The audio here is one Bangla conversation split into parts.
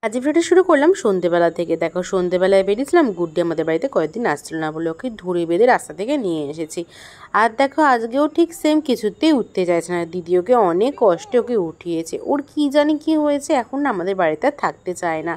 আজ ভিডিওটা শুরু করলাম সন্ধ্যেবেলা থেকে। দেখো সন্ধ্যেবেলায় বেরিয়েছিলাম, গুড্ডি আমাদের বাড়িতে কয়েকদিন আসছিল না বলে ওকে ধরে বেঁধে রাস্তা থেকে নিয়ে এসেছি। আর দেখো আজকেও ঠিক সেম, কিছুতেই উঠতে চাইছে না। দিদি ওকে অনেক কষ্টে ওকে উঠিয়েছে। ওর কি জানি কি হয়েছে, এখন না আমাদের বাড়িতে আর থাকতে চায় না।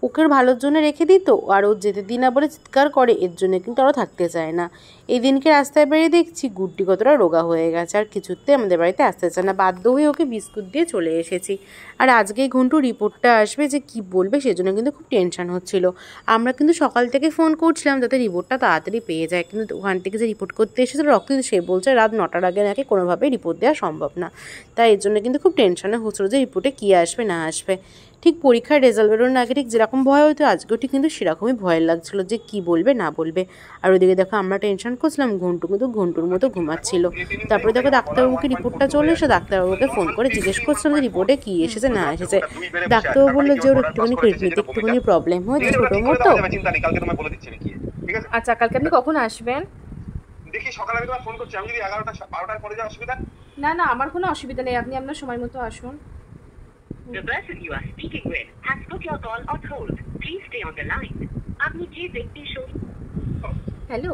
ওকে ভালোর জন্য রেখে দিত, আর ও যেতে দিই না বলে চিৎকার করে, এর জন্য কিন্তু আরও থাকতে চায় না। এই দিনকে রাস্তায় বেরিয়ে দেখছি গুড্ডি কতটা রোগা হয়ে গেছে, আর কিছুতে আমাদের বাড়িতে আসতে চায় না। বাধ্য হয়ে ওকে বিস্কুট দিয়ে চলে এসেছি। আর আজকেই ঘন্টু রিপোর্টটা আসবে, যে কি বলবে সেজন্য কিন্তু খুব টেনশন হচ্ছিল। আমরা কিন্তু সকাল থেকে ফোন করছিলাম যাতে রিপোর্টটা তাড়াতাড়ি পেয়ে যায়, কিন্তু ওখান থেকে যে রিপোর্ট করতে এসেছিলো রক্ত, সে বলছে রাত 9টার আগে নাকি কোনোভাবেই রিপোর্ট দেওয়া সম্ভব না। তাই এর জন্য কিন্তু খুব টেনশনে হচ্ছিলো যে রিপোর্টে কী আসবে না আসবে। ঠিক পরীক্ষার রেজাল্ট বেরোনোর আগে ঠিক যেরকম ভয় হতো, আজকেও ঠিক কিন্তু সেরকমই ভয় লাগছিলো যে কি বলবে না বলবে। আর ওদিকে দেখো আমরা টেনশন করছিলাম, ঘন্টু কিন্তু ঘন্টুর মতো ঘুমাচ্ছিল। তারপরে দেখো ডাক্তারবাবুকে রিপোর্টটা চলে এসে ডাক্তারবাবুকে ফোন করে জিজ্ঞেস করছিলাম যে রিপোর্টে কী এসেছে না এসেছে। ডাক্তারবাবু বললো যে ওর একটুখানি কিডনিতে একটুখানি প্রবলেম হয়েছে, ছোটো মতো। আচ্ছা, কালকে আপনি কখন আসবেন? দেখি সকালে আমি তোমার ফোন করছি। আমি যদি 11টা 12টার পরে যাওয়ার অসুবিধা? না না, আমার কোনো অসুবিধা নেই, আপনি আপনার সময় মতো আসুন। The person you are speaking with has put your call on hold. Please stay on the line. আপনি যে ব্যক্তি হ্যালো।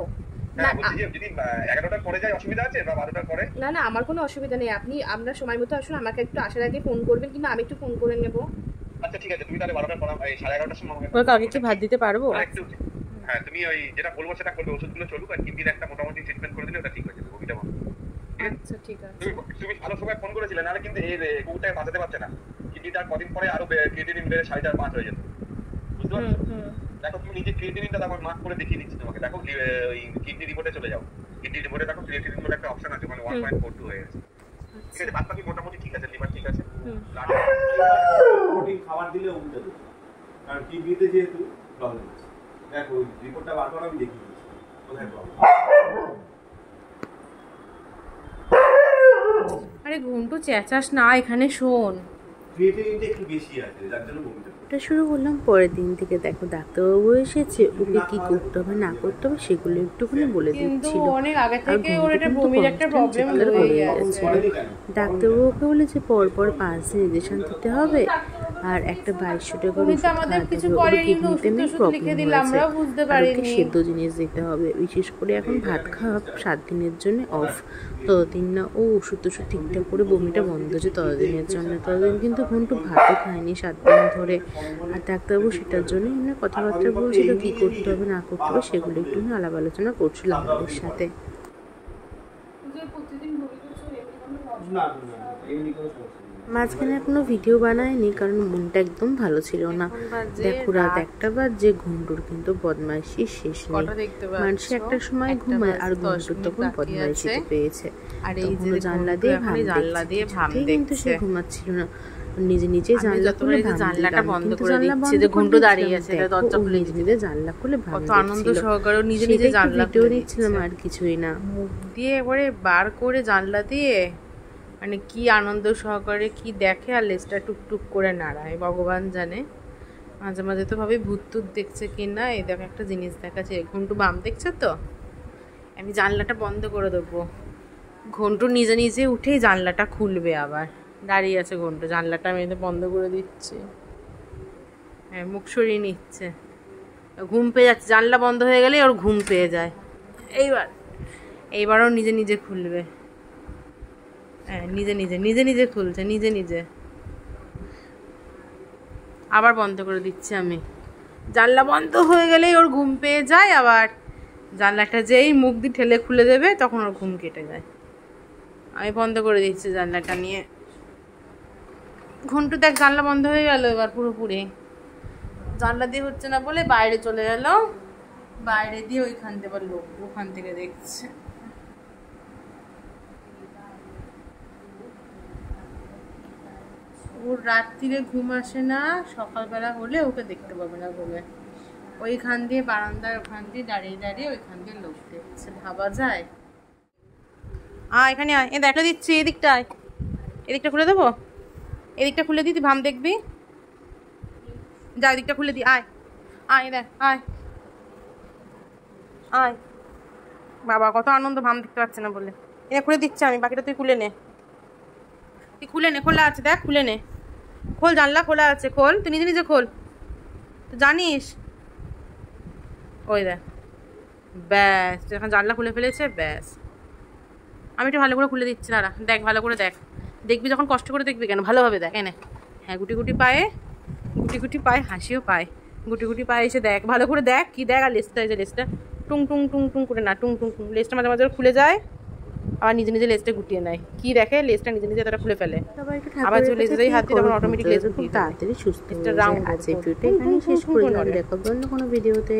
না বলছি যে যদি 11টার পরে যাই অসুবিধা আছে, বা 12টার পরে? না না, আমার কোনো অসুবিধা নেই, আপনি আপনার সময় মতো আসুন। আমাকে একটু আসার আগে ফোন করবেন, কিন্তু আমি একটু ফোন করে নেব। আচ্ছা ঠিক আছে, তুমি তাহলে 12টার পর 11:30টার সময় আমাকে ওর কাউকে কি ভাত দিতে পারবো? হ্যাঁ, তুমি ওই যেটা বলবো সেটা করবে। ওষুধগুলো চলুক, আর কিডনির একটা মোটামুটি ট্রিটমেন্ট করে দিলে ওটা ঠিক হয়ে যাবে। ওইটা বলো। আচ্ছা ঠিক আছে। তুমি ভালো সময় ফোন করেছিলে, নাহলে কিন্তু এই কুকুরটাকে বাঁচাতে পারছে না। কিডনিটা কদিন পরে আরো ক্রিয়েটিনিন বেড়ে 4.5 হয়ে যেত, বুঝতে পারছো? দেখো তুমি নিজে ক্রিয়েটিনিনটা দেখো, মার্ক করে দেখিয়ে দিচ্ছি তোমাকে। দেখো ওই কিডনি রিপোর্টে চলে যাও। কিডনি রিপোর্টে দেখো ক্রিয়েটিনিন বলে একটা অপশন আছে, মানে 1.42 হয়ে গেছে। ঠিক আছে, বাকি মোটামুটি ঠিক আছে, লিভার ঠিক আছে। প্রোটিন খাবার দিলে উঠে যাবে, কারণ কিডনিতে যেহেতু প্রবলেম আছে। দেখো রিপোর্টটা বার করে আমি দেখিয়ে দিচ্ছি কোথায় প্রবলেম। আরে ঘন্টু চেঁচাস না, এখানে শোন। ক্রিয়েটিনিনটা একটু বেশি আছে, যার জন্য বমিটা এটা শুরু করলাম পরের দিন থেকে। দেখো ডাক্তারবাবু এসেছে, ওকে কি করতে হবে না করতে হবে সেগুলো একটুখানি বলে দিচ্ছিল। অনেক আগে থেকে ওর একটা বমির একটা প্রবলেম হয়ে গেছে। ডাক্তারবাবুকে বলেছে পরপর 5 দিন ইনজেকশন দিতে হবে, আর একটা 2200 টাকার ওষুধ খাওয়াতে হবে। কিডনিতে মেন প্রবলেম হয়েছে, সেদ্ধ জিনিস দিতে হবে। বিশেষ করে এখন ভাত খাওয়া 7 দিনের জন্য অফ। ততদিন না ও ওষুধ টষুধ ঠিকঠাক করে বমিটা বন্ধ হচ্ছে ততদিনের জন্য। ততদিন কিন্তু ঘন্টু ভাতও খায়নি 7 দিন ধরে। আর ডাক্তারবাবু সেটার জন্যই আমরা কথাবার্তা বলছিল, কী করতে হবে না করতে হবে সেগুলো একটু আলাপ আলোচনা করছিল আমাদের সাথে। মাঝখানে এখনো ভিডিও বানায়নি, কারণ মনটা একদম ভালো ছিল না। দেখো রাত 1টা বাজে, ঘন্টুর কিন্তু বদমাইশি শেষ নেই। মানুষ একটা সময় ঘুমায়, আর ঘন্টুর তখন বদমাইশিতে পেয়েছে। আর এই যে জানলা দিয়ে ভাব কিন্তু সে ঘুমাচ্ছিল না, নিজে নিজে জানলা খুলে জানলাটা বন্ধ করে দিচ্ছে, যে ঘন্টু দাঁড়িয়ে আছে দরজা খুলে, নিজে নিজে জানলা খুলে কত আনন্দ সহকারে নিজে নিজে জানলা ভিডিও নিচ্ছিলাম, আর কিছুই না। মুখ দিয়ে এবারে বার করে জানলা দিয়ে, মানে কি আনন্দ সহকারে কি দেখে, আর লেজটা টুকটুক করে নাড়ায়, ভগবান জানে। মাঝে মাঝে তো ভাবে ভূত টুত দেখছে কি না। এই দেখো একটা জিনিস দেখাচ্ছে, ঘন্টু বাম দেখছে তো, আমি জানলাটা বন্ধ করে দেবো। ঘন্টু নিজে নিজে উঠেই জানলাটা খুলবে, আবার দাঁড়িয়ে আছে ঘন্টু, জানলাটা আমি বন্ধ করে দিচ্ছি। হ্যাঁ, মুখ সরিয়ে নিচ্ছে, ঘুম পেয়ে যাচ্ছে। জানলা বন্ধ হয়ে গেলে ওর ঘুম পেয়ে যায়। এইবারও নিজে নিজে খুলবে। হ্যাঁ, নিজে নিজে নিজে নিজে খুলছে, নিজে নিজে। আবার বন্ধ করে দিচ্ছি আমি। জানলা বন্ধ হয়ে গেলেই ওর ঘুম পেয়ে যায়, আবার জানলাটা যেই মুখ দিয়ে ঠেলে খুলে দেবে তখন ওর ঘুম কেটে যায়। আমি বন্ধ করে দিচ্ছি জানলাটা নিয়ে। ঘন্টু দেখ জানলা বন্ধ হয়ে গেল এবার পুরোপুরি। জানলা দিয়ে হচ্ছে না বলে বাইরে চলে গেল, বাইরে দিয়ে ওইখান থেকে আবার লোক ওখান থেকে দেখছে। ওর রাত্রিরে ঘুম আসে না, সকালবেলা হলে ওকে দেখতে পাবে না বলে ওইখান দিয়ে বারান্দার ওখান দিয়ে দাঁড়িয়ে দাঁড়িয়ে ওইখান দিয়ে লোক দেখছে। ভাবা যায়? এখানে এ দেখা দিচ্ছি, এদিকটায়, এদিকটা খুলে দেবো, এদিকটা খুলে দিই, তুই ভাম দেখবি। যা এদিকটা খুলে দিই, আয় আয় দেখ, আয় আয়। বাবা কত আনন্দ, ভাম দেখতে পাচ্ছে না বলে। এটা খুলে দিচ্ছে আমি, বাকিটা তুই খুলে নে, তুই খুলে নে, খোলা আছে দেখ, খুলে নে, খোল, জানলা খোলা আছে, খোল, তুই নিজে নিজে খোল। তো জানিস ওই দেখ ব্যাস এখন জানলা খুলে ফেলেছে ব্যাস আমি একটু ভালো করে খুলে দিচ্ছি দাঁড়া দেখ ভালো করে দেখ দেখবি যখন কষ্ট করে দেখবি কেন ভালোভাবে দেখ এনে হ্যাঁ গুটি গুটি পায়ে হাসিও পায় গুটি গুটি পায়ে এসে দেখ ভালো করে দেখ কি দেখ আর লেজটা এই যে লেজটা টুং টুং টুং টুং করে না টুং টুং টুং লেজটা মাঝে মাঝে খুলে যায় আবার নিজে নিজে লেজটা গুটিয়ে নেয় কি দেখে লেজটা নিজে নিজে তারা খুলে ফেলে আবার যে লেজে হাত দিয়ে তখন অটোমেটিক লেজ খুব তাড়াতাড়ি সুস্থ একটা রাউন্ড আছে ভিডিওটা এখানে শেষ করে দিলাম, দেখো অন্য কোনো ভিডিওতে।